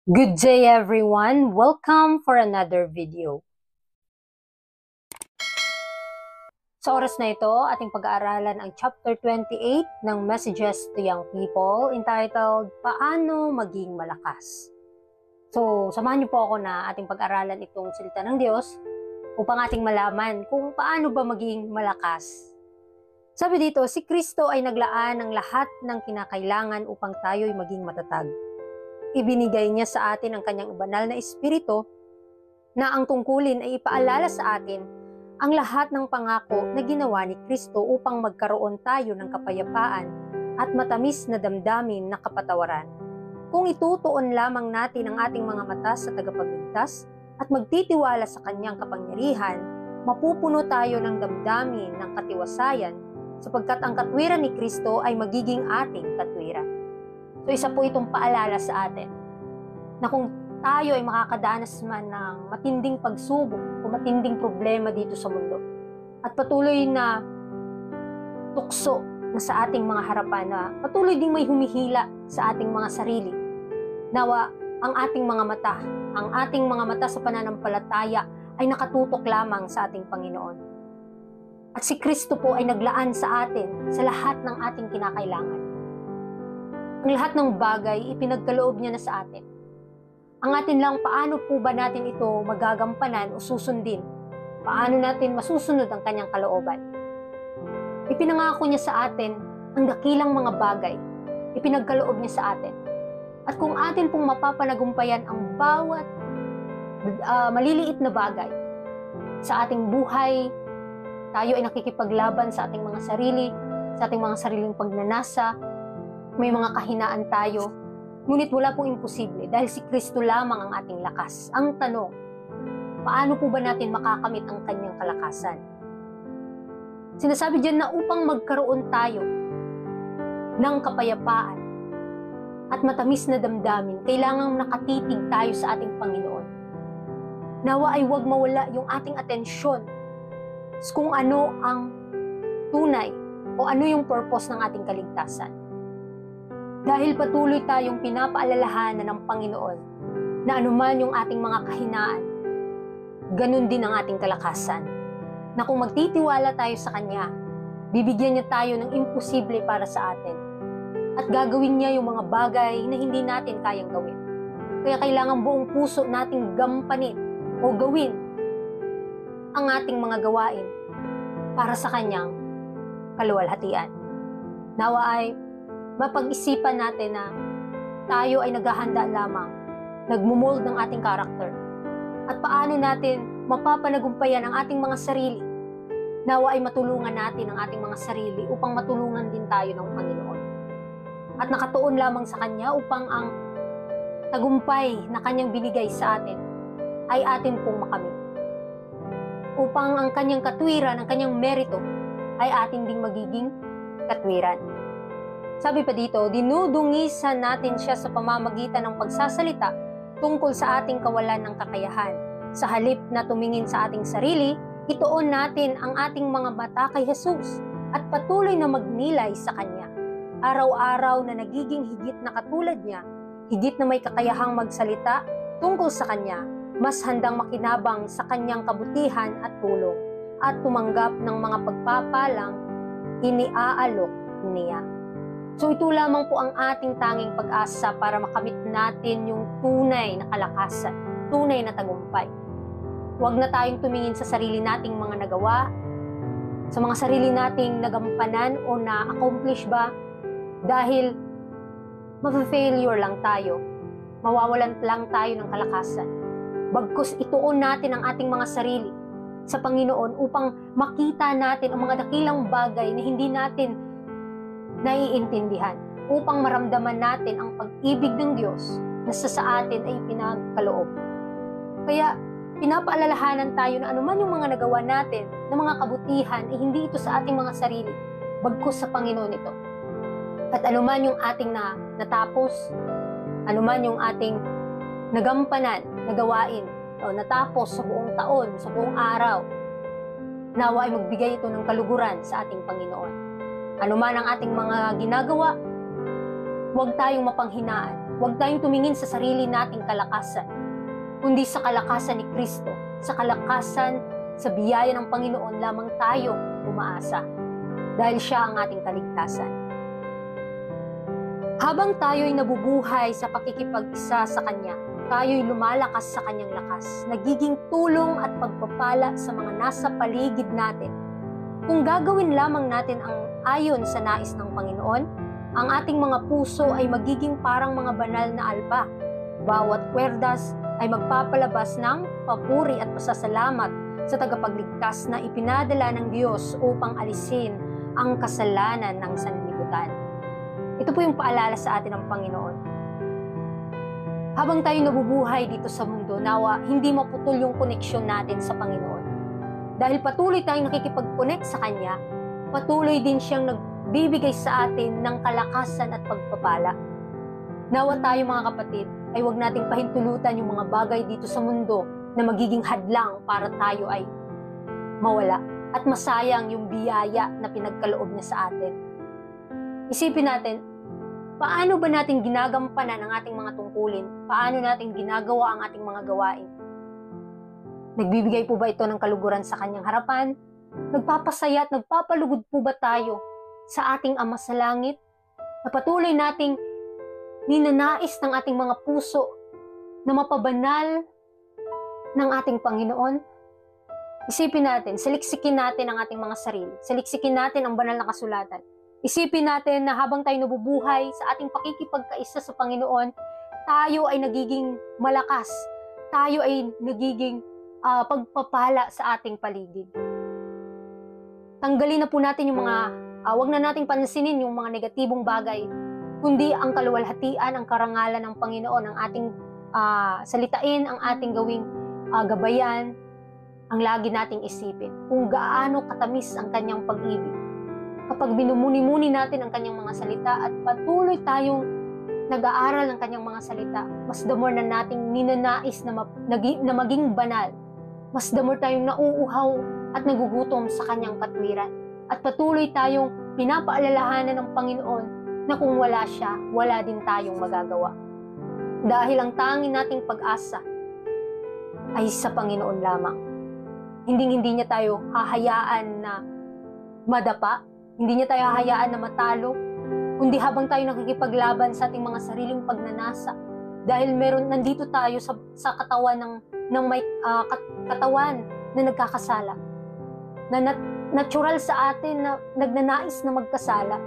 Good day everyone! Welcome for another video. Sa oras na ito, ating pag-aaralan ang chapter 28 ng Messages to Young People entitled, Paano Maging Malakas? So, samahan niyo po ako na ating pag-aralan itong salita ng Diyos upang ating malaman kung paano ba maging malakas. Sabi dito, si Kristo ay naglaan ng lahat ng kinakailangan upang tayo'y maging matatag. Ibinigay niya sa atin ang kanyang banal na espiritu na ang tungkulin ay ipaalala sa atin ang lahat ng pangako na ginawa ni Kristo upang magkaroon tayo ng kapayapaan at matamis na damdamin na kapatawaran. Kung itutuon lamang natin ang ating mga mata sa tagapagligtas at magtitiwala sa kanyang kapangyarihan, mapupuno tayo ng damdamin ng katiwasayan sapagkat ang katwiran ni Kristo ay magiging ating katwiran. So isa po itong paalala sa atin na kung tayo ay makakadanas man ng matinding pagsubok o matinding problema dito sa mundo at patuloy na tukso na sa ating mga harapan na patuloy ding may humihila sa ating mga sarili, nawa ang ating mga mata sa pananampalataya ay nakatutok lamang sa ating Panginoon. At si Kristo po ay naglaan sa atin sa lahat ng ating kinakailangan. Ang lahat ng bagay, ipinagkaloob niya na sa atin. Ang atin lang, paano po ba natin ito magagampanan o susundin? Paano natin masusunod ang kanyang kalooban? Ipinangako niya sa atin ang dakilang mga bagay. Ipinagkaloob niya sa atin. At kung atin pong mapapanagumpayan ang bawat maliliit na bagay sa ating buhay, tayo ay nakikipaglaban sa ating mga sarili, sa ating mga sariling pagnanasa, may mga kahinaan tayo, ngunit wala pong imposible dahil si Kristo lamang ang ating lakas. Ang tanong, paano po ba natin makakamit ang kanyang kalakasan? Sinasabi diyan na upang magkaroon tayo ng kapayapaan at matamis na damdamin, kailangang nakatitig tayo sa ating Panginoon. Nawa ay huwag mawala yung ating atensyon kung ano ang tunay o ano yung purpose ng ating kaligtasan. Dahil patuloy tayong pinapaalalahanan ng Panginoon na anuman yung ating mga kahinaan, ganun din ang ating kalakasan. Na kung magtitiwala tayo sa Kanya, bibigyan niya tayo ng imposible para sa atin. At gagawin niya yung mga bagay na hindi natin kayang gawin. Kaya kailangan buong puso nating gampanin o gawin ang ating mga gawain para sa Kanyang kaluwalhatian. Nawa ay mapag-isipan natin na tayo ay naghahanda lamang, nagmumold ng ating karakter. At paano natin mapapanagumpayan ang ating mga sarili. Nawa ay matulungan natin ang ating mga sarili upang matulungan din tayo ng Panginoon. At nakatuon lamang sa Kanya upang ang tagumpay na Kanyang binigay sa atin ay atin pong makamit. Upang ang Kanyang katwiran, ang Kanyang merito ay atin ding magiging katwiran. Sabi pa dito, dinudungisan natin siya sa pamamagitan ng pagsasalita tungkol sa ating kawalan ng kakayahan. Sa halip na tumingin sa ating sarili, ituon natin ang ating mga mata kay Jesus at patuloy na magnilay sa Kanya. Araw-araw na nagiging higit na katulad niya, higit na may kakayahang magsalita tungkol sa Kanya, mas handang makinabang sa Kanyang kabutihan at tulong at tumanggap ng mga pagpapalang iniaalok niya. So ito lamang po ang ating tanging pag-asa para makamit natin yung tunay na kalakasan, tunay na tagumpay. Huwag na tayong tumingin sa sarili nating mga nagawa, sa mga sarili nating nagampanan o na-accomplish ba, dahil mafe-failure lang tayo, mawawalan lang tayo ng kalakasan. Bagkus ituon natin ang ating mga sarili sa Panginoon upang makita natin ang mga dakilang bagay na hindi natin naiintindihan, upang maramdaman natin ang pag-ibig ng Diyos na sa atin ay pinagkaloob. Kaya pinapaalalahanan tayo na anuman yung mga nagawa natin na mga kabutihan ay hindi ito sa ating mga sarili, bagkus sa Panginoon ito. At anuman yung ating natapos, anuman yung ating nagampanan, nagawain, o natapos sa buong taon, sa buong araw, nawa ay magbigay ito ng kaluguran sa ating Panginoon. Ano man ang ating mga ginagawa, huwag tayong mapanghinaan, huwag tayong tumingin sa sarili nating kalakasan, kundi sa kalakasan ni Kristo, sa kalakasan, sa biyaya ng Panginoon lamang tayo umaasa, dahil siya ang ating kaligtasan. Habang tayo'y nabubuhay sa pakikipag-isa sa Kanya, tayo'y lumalakas sa Kanyang lakas, nagiging tulong at pagpapala sa mga nasa paligid natin. Kung gagawin lamang natin ang ayon sa nais ng Panginoon, ang ating mga puso ay magiging parang mga banal na alba. Bawat kwerdas ay magpapalabas ng papuri at pasasalamat sa tagapagligtas na ipinadala ng Diyos upang alisin ang kasalanan ng sanlibutan. Ito po yung paalala sa atin ng Panginoon. Habang tayo nabubuhay dito sa mundo, nawa hindi maputol yung koneksyon natin sa Panginoon. Dahil patuloy tayong nakikipag-connect sa Kanya, patuloy din siyang nagbibigay sa atin ng kalakasan at pagpapala. Nawa tayo mga kapatid, ay huwag nating pahintulutan yung mga bagay dito sa mundo na magiging hadlang para tayo ay mawala at masayang yung biyaya na pinagkaloob niya sa atin. Isipin natin, paano ba natin ginagampanan ang ating mga tungkulin? Paano natin ginagawa ang ating mga gawain? Nagbibigay po ba ito ng kaluguran sa Kanyang harapan? Nagpapasaya at nagpapalugod po ba tayo sa ating Ama sa Langit? Na patuloy nating ninanais ng ating mga puso na mapabanal ng ating Panginoon? Isipin natin, saliksikin natin ang ating mga sarili. Saliksikin natin ang banal na kasulatan. Isipin natin na habang tayo nabubuhay sa ating pakikipagkaisa sa Panginoon, tayo ay nagiging malakas. Tayo ay nagiging pagpapala sa ating paligid. Tanggalin na po natin yung mga, wag na nating pansinin yung mga negatibong bagay, kundi ang kaluwalhatian, ang karangalan ng Panginoon, ang ating salitain, ang ating gawing gabayan, ang lagi nating isipin kung gaano katamis ang Kanyang pag-ibig. Kapag binumuni-muni natin ang Kanyang mga salita at patuloy tayong nag-aaral ng Kanyang mga salita, mas the more na nating ninanais na maging banal, mas the more tayong nauuhaw at nagugutom sa Kanyang katwiran. At patuloy tayong pinapaalalahanan ng Panginoon na kung wala siya, wala din tayong magagawa. Dahil ang tanging nating pag-asa ay sa Panginoon lamang. Hindi niya tayo hahayaan na madapa, hindi niya tayo hahayaan na matalo, kundi habang tayo nakikipaglaban sa ating mga sariling pagnanasa. Dahil nandito tayo sa katawan ng may katawan na nagkakasala. Na natural sa atin na nagnanais na magkasala.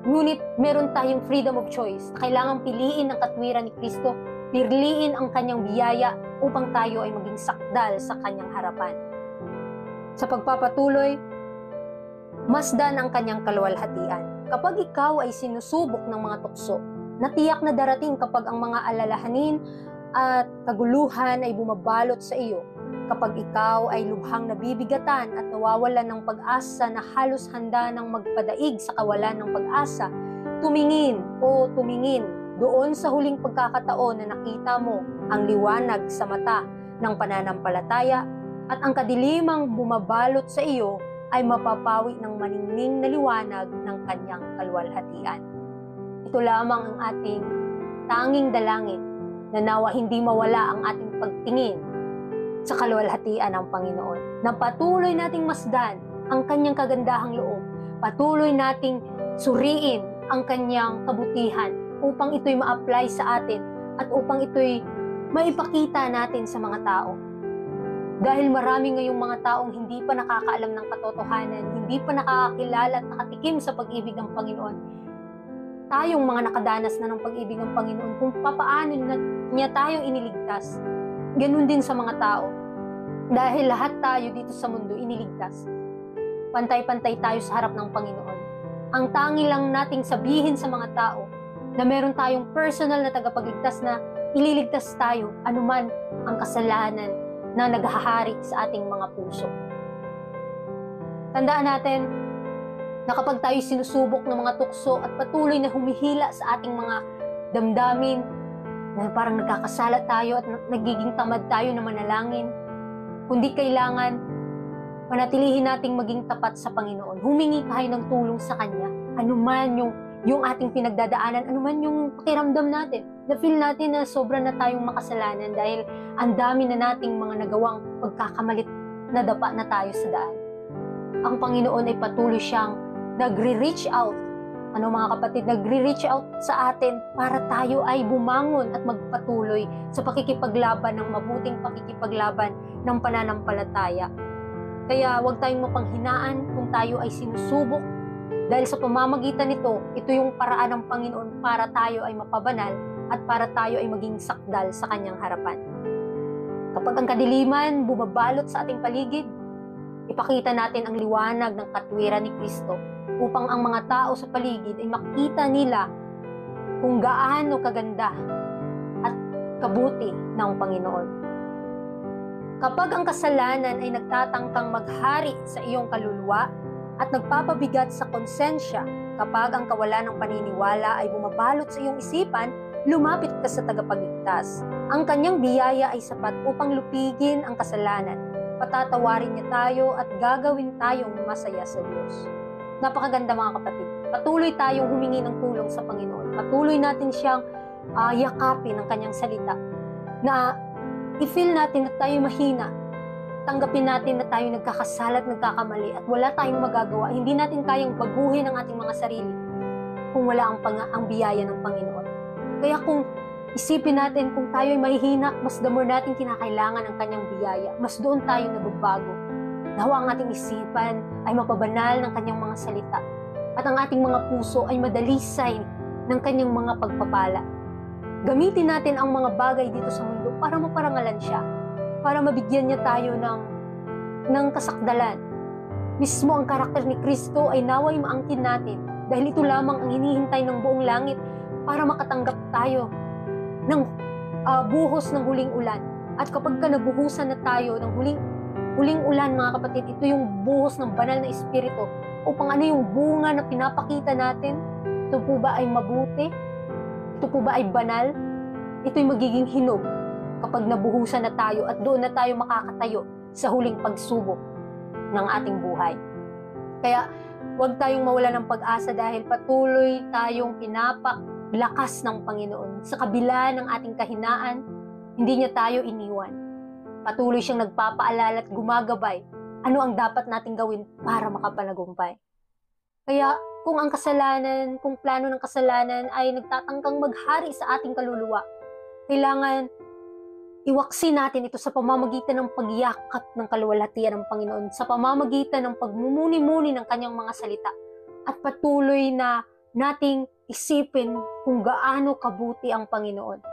Ngunit meron tayong freedom of choice. Kailangan piliin ang katwiran ni Kristo, piliin ang Kanyang biyaya upang tayo ay maging sakdal sa Kanyang harapan. Sa pagpapatuloy, masdan ang Kanyang kaluwalhatian. Kapag ikaw ay sinusubok ng mga tukso, natiyak na darating kapag ang mga alalahanin at kaguluhan ay bumabalot sa iyo, kapag ikaw ay lubhang nabibigatan at nawawalan ng pag-asa na halos handa ng magpadaig sa kawalan ng pag-asa, tumingin doon sa huling pagkakataon na nakita mo ang liwanag sa mata ng pananampalataya at ang kadilimang bumabalot sa iyo ay mapapawi ng maningning na liwanag ng Kanyang kaluwalhatian. Ito lamang ang ating tanging dalangin na nawa hindi mawala ang ating pagtingin sa kaluwalhatian ng Panginoon. Na patuloy nating masdan ang Kanyang kagandahang loob. Patuloy nating suriin ang Kanyang kabutihan upang ito'y ma-apply sa atin at upang ito'y maipakita natin sa mga tao. Dahil marami ngayong mga taong hindi pa nakakaalam ng katotohanan, hindi pa nakakakilala at nakatikim sa pag-ibig ng Panginoon. Tayong mga nakadanas na ng pag-ibig ng Panginoon, kung papaano niya tayong iniligtas, ganun din sa mga tao. Dahil lahat tayo dito sa mundo iniligtas. Pantay-pantay tayo sa harap ng Panginoon. Ang tangi lang nating sabihin sa mga tao na meron tayong personal na tagapagligtas na ililigtas tayo anuman ang kasalanan na naghahari sa ating mga puso. Tandaan natin na kapag tayo sinusubok ng mga tukso at patuloy na humihila sa ating mga damdamin, na parang nagkakasala tayo at nagiging tamad tayo na manalangin, kundi kailangan panatilihin nating maging tapat sa Panginoon. Humingi tayo ng tulong sa Kanya. Anuman yung yung ating pinagdadaanan, anuman yung pakiramdam natin, na feel natin na sobra na tayong makasalanan dahil ang dami na nating mga nagawang pagkakamalit, nadapa na tayo sa daan. Ang Panginoon ay patuloy siyang nagre-reach out. Ano mga kapatid, nagre-reach out sa atin para tayo ay bumangon at magpatuloy sa pakikipaglaban ng mabuting pakikipaglaban ng pananampalataya. Kaya huwag tayong mapanghinaan kung tayo ay sinusubok. Dahil sa pamamagitan nito, ito yung paraan ng Panginoon para tayo ay mapabanal at para tayo ay maging sakdal sa kanyang harapan. Kapag ang kadiliman bumabalot sa ating paligid, ipakita natin ang liwanag ng katwiran ni Kristo upang ang mga tao sa paligid ay makita nila kung gaano kaganda at kabuti ng Panginoon. Kapag ang kasalanan ay nagtatangkang maghari sa iyong kaluluwa, at nagpapabigat sa konsensya, kapag ang kawalan ng paniniwala ay bumabalot sa iyong isipan, lumapit ka sa tagapagligtas. Ang kanyang biyaya ay sapat upang lupigin ang kasalanan. Patatawarin niya tayo at gagawin tayong masaya sa Diyos. Napakaganda mga kapatid. Patuloy tayong humingi ng tulong sa Panginoon. Patuloy natin siyang yakapin ng kanyang salita. Na i-feel natin na tayo mahina. Tanggapin natin na tayo nagkakasala at nagkakamali at wala tayong magagawa. Hindi natin kayang baguhin ang ating mga sarili kung wala ang biyaya ng Panginoon. Kaya kung isipin natin kung tayo ay mahihina, mas the more natin kinakailangan ang kanyang biyaya, mas doon tayo nababago. Nawa ang ating isipan ay mapabanal ng kanyang mga salita at ang ating mga puso ay madalisay ng kanyang mga pagpapala. Gamitin natin ang mga bagay dito sa mundo para maparangalan siya, para mabigyan niya tayo ng kasakdalan. Mismo ang karakter ni Kristo ay naway maangkin natin dahil ito lamang ang hinihintay ng buong langit para makatanggap tayo ng buhos ng huling ulan. At kapag ka nabuhusan na tayo ng huling ulan mga kapatid, ito yung buhos ng banal na espiritu upang ano yung bunga na pinapakita natin. Ito po ba ay mabuti? Ito po ba ay banal? Ito'y magiging hinog kapag nabuhusan na tayo at doon na tayo makakatayo sa huling pagsubok ng ating buhay. Kaya huwag tayong mawala ng pag-asa dahil patuloy tayong pinapaklakas ng Panginoon. Sa kabila ng ating kahinaan, hindi niya tayo iniwan. Patuloy siyang nagpapaalala at gumagabay ano ang dapat nating gawin para makapanagumpay. Kaya kung ang kasalanan, kung plano ng kasalanan ay nagtatangkang maghari sa ating kaluluwa, kailangan iwaksi natin ito sa pamamagitan ng pagyakap ng kaluwalhatian ng Panginoon, sa pamamagitan ng pagmumuni-muni ng kanyang mga salita, at patuloy na nating isipin kung gaano kabuti ang Panginoon.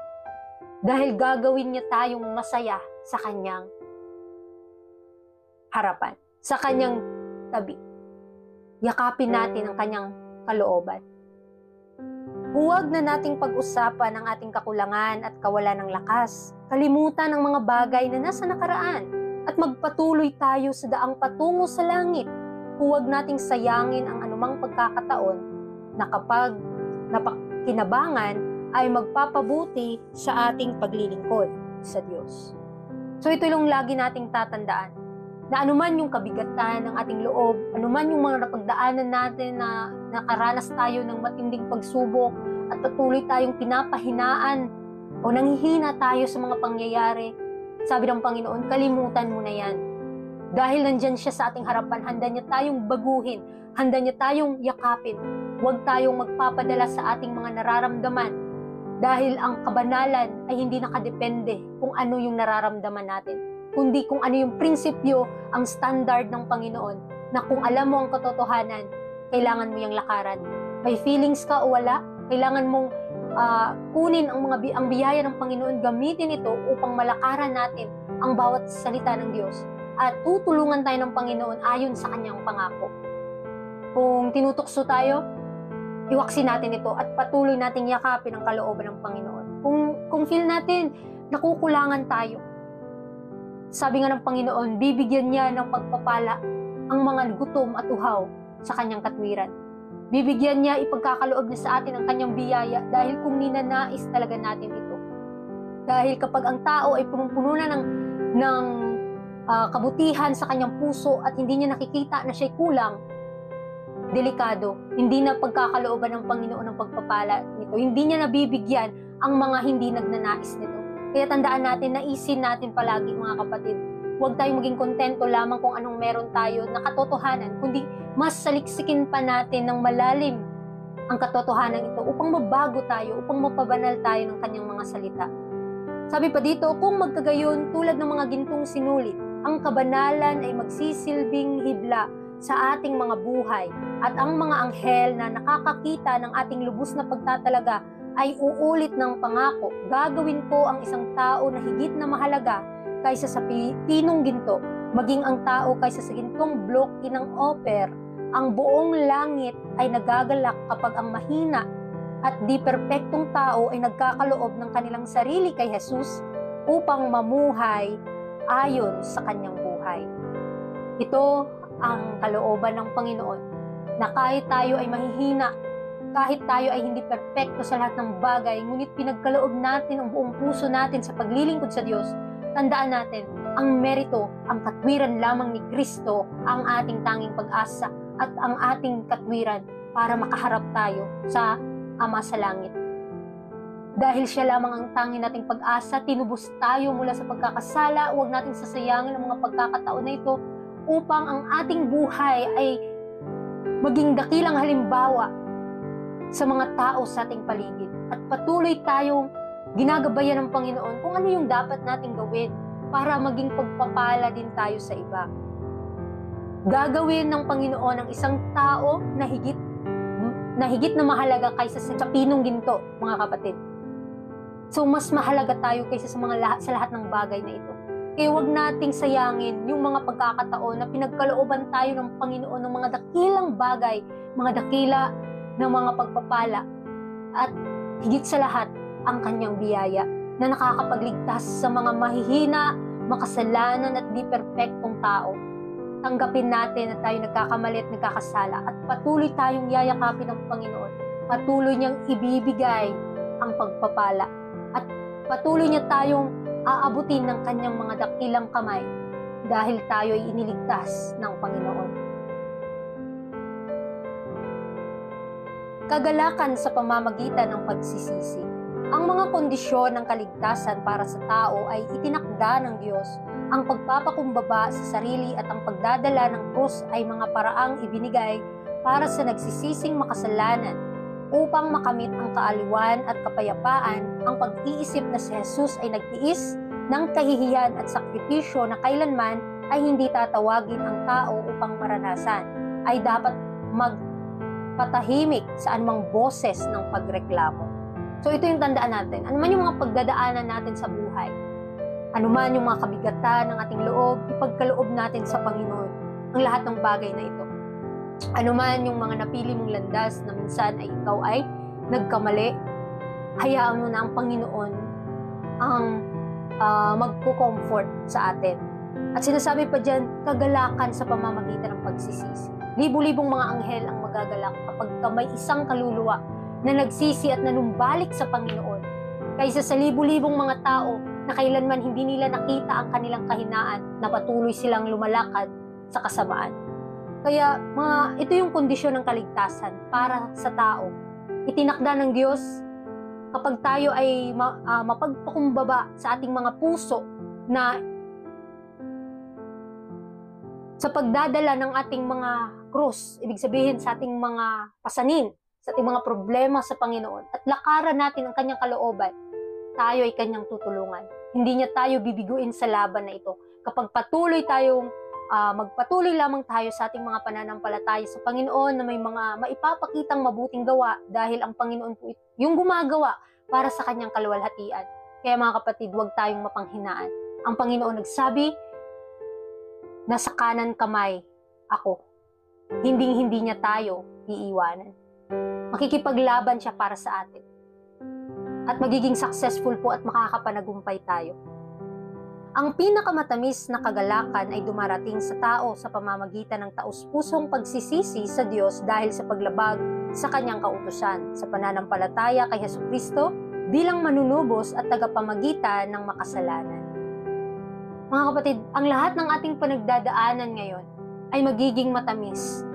Dahil gagawin niya tayong masaya sa kanyang harapan, sa kanyang tabi. Yakapin natin ang kanyang kalooban. Huwag na nating pag-usapan ang ating kakulangan at kawalan ng lakas. Kalimutan ang mga bagay na nasa nakaraan at magpatuloy tayo sa daang patungo sa langit. Huwag nating sayangin ang anumang pagkakataon na kapag napakinabangan ay magpapabuti sa ating paglilingkod sa Diyos. So ito yung lagi nating tatandaan, na anuman yung kabigatan ng ating loob, anuman yung mga napagdaanan natin na nakaranas tayo ng matinding pagsubok at patuloy tayong pinapahinaan o nanghihina tayo sa mga pangyayari, sabi ng Panginoon, kalimutan mo na yan. Dahil nandyan siya sa ating harapan, handa niya tayong baguhin, handa niya tayong yakapin. Huwag tayong magpapadala sa ating mga nararamdaman dahil ang kabanalan ay hindi nakadepende kung ano yung nararamdaman natin, kundi kung ano yung prinsipyo, ang standard ng Panginoon, na kung alam mo ang katotohanan, kailangan mo yung lakaran. May feelings ka o wala, kailangan mong kunin ang biyaya ng Panginoon, gamitin ito upang malakaran natin ang bawat salita ng Diyos at tutulungan tayo ng Panginoon ayon sa kanyang pangako. Kung tinutukso tayo, iwaksi natin ito at patuloy nating yakapin ang kalooban ng Panginoon. Kung feel natin nakukulangan tayo, sabi nga ng Panginoon, bibigyan niya ng pagpapala ang mga gutom at uhaw sa kanyang katwiran. Bibigyan niya, ipagkakaloob niya sa atin ang kanyang biyaya dahil kung ninanais talaga natin ito. Dahil kapag ang tao ay punong-puno na ng kabutihan sa kanyang puso at hindi niya nakikita na siya'y kulang, delikado. Hindi na pagkakalooban ng Panginoon ng pagpapala nito. Hindi niya nabibigyan ang mga hindi nagnanais nito. Kaya tandaan natin, naisin natin palagi mga kapatid, huwag tayong maging kontento lamang kung anong meron tayo na katotohanan, kundi mas saliksikin pa natin ng malalim ang katotohanan ito upang mabago tayo, upang mapabanal tayo ng kanyang mga salita. Sabi pa dito, kung magkagayon tulad ng mga gintong sinulit, ang kabanalan ay magsisilbing hibla sa ating mga buhay at ang mga anghel na nakakakita ng ating lubos na pagtatalaga ay uulit ng pangako, gagawin ko ang isang tao na higit na mahalaga kaysa sa pinong ginto, maging ang tao kaysa sa gintong blok inang oper. Ang buong langit ay nagagalak kapag ang mahina at di perpektong tao ay nagkakaloob ng kanilang sarili kay Jesus upang mamuhay ayon sa kanyang buhay. Ito ang kalooban ng Panginoon, na kahit tayo ay mahihina, kahit tayo ay hindi perpekto sa lahat ng bagay, ngunit pinagkaloob natin ang buong puso natin sa paglilingkod sa Diyos. Tandaan natin, ang merito, ang katwiran lamang ni Kristo ang ating tanging pag-asa at ang ating katwiran para makaharap tayo sa Ama sa langit. Dahil siya lamang ang tanging nating pag-asa, tinubos tayo mula sa pagkakasala. Huwag nating sasayangin ang mga pagkakataon na ito upang ang ating buhay ay maging dakilang halimbawa sa mga tao sa ating paligid. At patuloy tayong ginagabayan ng Panginoon kung ano yung dapat nating gawin para maging pagpapala din tayo sa iba. Gagawin ng Panginoon ang isang tao na higit na mahalaga kaysa sa pinong ginto, mga kapatid. So mas mahalaga tayo kaysa sa lahat ng bagay na ito. Kaya huwag nating sayangin yung mga pagkakataon na pinagkalooban tayo ng Panginoon ng mga dakilang bagay, mga dakila ng mga pagpapala, at higit sa lahat, ang kanyang biyaya na nakakapagligtas sa mga mahihina, makasalanan at di perpektong tao. Tanggapin natin na tayo nagkakamali at nagkakasala at patuloy tayong yayakapin ng Panginoon. Patuloy niyang ibibigay ang pagpapala at patuloy niya tayong aabutin ng kanyang mga dakilang kamay dahil tayo ay iniligtas ng Panginoon. Kagalakan sa pamamagitan ng pagsisisi. Ang mga kondisyon ng kaligtasan para sa tao ay itinakda ng Diyos. Ang pagpapakumbaba sa sarili at ang pagdadala ng krus ay mga paraang ibinigay para sa nagsisising makasalanan upang makamit ang kaaliwan at kapayapaan. Ang pag-iisip na si Jesus ay nagtiis ng kahihiyan at sakripisyo na kailanman ay hindi tatawagin ang tao upang maranasan, ay dapat magpatahimik sa anumang boses ng pagreklamo. So ito yung tandaan natin. Ano man yung mga pagdadaanan natin sa buhay, ano man yung mga kabigatan ng ating loob, ipagkaloob natin sa Panginoon ang lahat ng bagay na ito. Ano man yung mga napili mong landas na minsan ay ikaw ay nagkamali, hayaan mo na ang Panginoon ang magko-comfort sa atin. At sinasabi pa dyan, kagalakan sa pamamagitan ng pagsisisi. Libu-libong mga anghel ang magagalak kapag may isang kaluluwa na nagsisi at nanumbalik sa Panginoon, kaysa sa libu-libong mga tao na kailanman hindi nila nakita ang kanilang kahinaan na patuloy silang lumalakad sa kasamaan. Kaya ito yung kondisyon ng kaligtasan para sa tao. Itinakda ng Diyos kapag tayo ay mapagpakumbaba sa ating mga puso na sa pagdadala ng ating mga krus, ibig sabihin sa ating mga pasanin, sa ating mga problema sa Panginoon, at lakaran natin ang kanyang kalooban, tayo ay kanyang tutulungan. Hindi niya tayo bibiguin sa laban na ito. Kapag magpatuloy lamang tayo sa ating mga pananampalataya sa Panginoon na may mga maipapakitang mabuting gawa, dahil ang Panginoon po yung gumagawa para sa kanyang kaluwalhatian. Kaya mga kapatid, huwag tayong mapanghinaan. Ang Panginoon nagsabi, nasa kanan kamay ako. Hindi niya tayo iiwanan. Makikipaglaban siya para sa atin. At magiging successful po at makakapanagumpay tayo. Ang pinakamatamis na kagalakan ay dumarating sa tao sa pamamagitan ng taus-pusong pagsisisi sa Diyos dahil sa paglabag sa kanyang kautusan, sa pananampalataya kay Jesucristo bilang manunubos at tagapamagitan ng makasalanan. Mga kapatid, ang lahat ng ating panagdadaanan ngayon ay magiging matamis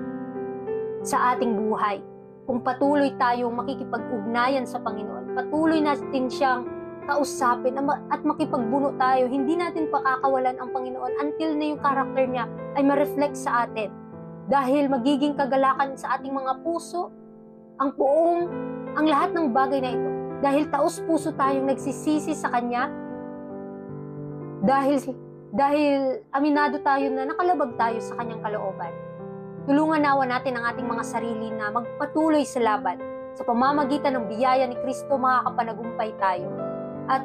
sa ating buhay. Kung patuloy tayong makikipag-ugnayan sa Panginoon, patuloy natin siyang kausapin at makipagbuno tayo, hindi natin pakakawalan ang Panginoon until na yung karakter niya ay ma-reflect sa atin. Dahil magiging kagalakan sa ating mga puso, ang lahat ng bagay na ito. Dahil taos-puso tayong nagsisisi sa Kanya, dahil aminado tayo na nakalabag tayo sa Kanyang kalooban. Tulungan nawa natin ang ating mga sarili na magpatuloy sa laban. Sa pamamagitan ng biyaya ni Kristo, makakapanagumpay tayo. At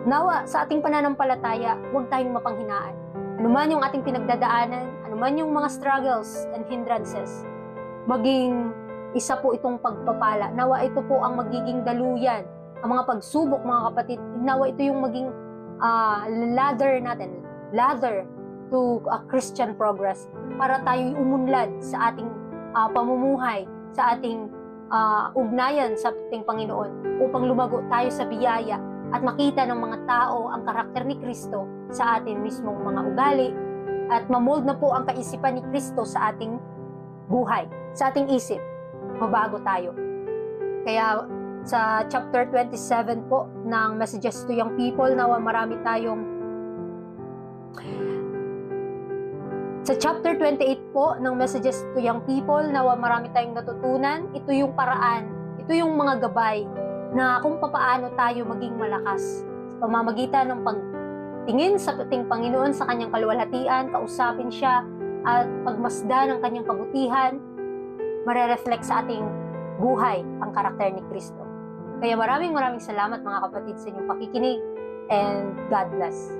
nawa sa ating pananampalataya, huwag tayong mapanghinaan. Anuman yung ating pinagdadaanan, anuman yung mga struggles and hindrances, maging isa po itong pagpapala. Nawa ito po ang magiging daluyan. Ang mga pagsubok, mga kapatid, nawa ito yung maging ladder to a Christian progress para tayo'y umunlad sa ating pamumuhay, sa ating ugnayan sa ating Panginoon upang lumago tayo sa biyaya at makita ng mga tao ang karakter ni Kristo sa ating mismong mga ugali at mamold na po ang kaisipan ni Kristo sa ating buhay, sa ating isip. Mabago tayo. Kaya sa chapter 27 po ng Messages to Young People, nawa marami tayong sa chapter 28 po ng Messages to Young People, nawa marami tayong natutunan. Ito yung paraan, ito yung mga gabay na kung papaano tayo maging malakas sa pamamagitan ng pagtingin sa ating Panginoon sa Kanyang kaluwalhatian, kausapin siya at pagmasdan ng Kanyang kabutihan, marereflect sa ating buhay ang karakter ni Kristo. Kaya maraming salamat mga kapatid sa inyong pakikinig and God bless.